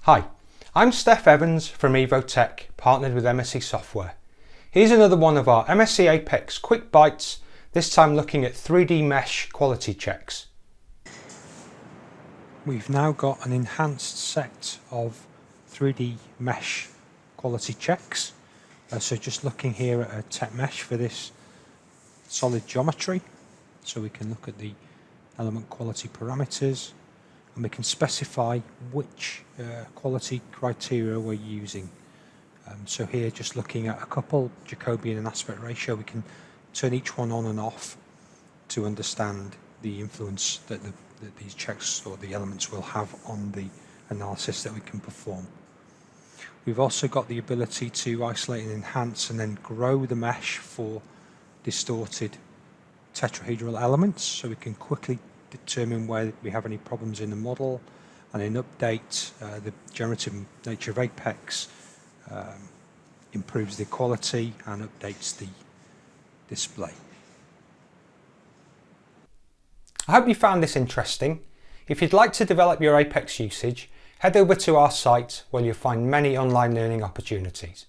Hi, I'm Steph Evans from Evotech, partnered with MSC Software. Here's another one of our MSC Apex quick bites, this time looking at 3D mesh quality checks. We've now got an enhanced set of 3D mesh quality checks. So just looking here at a tech mesh for this solid geometry. So we can look at the element quality parameters and we can specify which quality criteria we're using. So here just looking at a couple, Jacobian and aspect ratio, we can turn each one on and off to understand the influence that these checks or the elements will have on the analysis that we can perform. We've also got the ability to isolate and enhance and then grow the mesh for distorted tetrahedral elements, so we can quickly determine where we have any problems in the model and then update. The generative nature of Apex improves the quality and updates the display. I hope you found this interesting. If you'd like to develop your Apex usage, head over to our site where you'll find many online learning opportunities.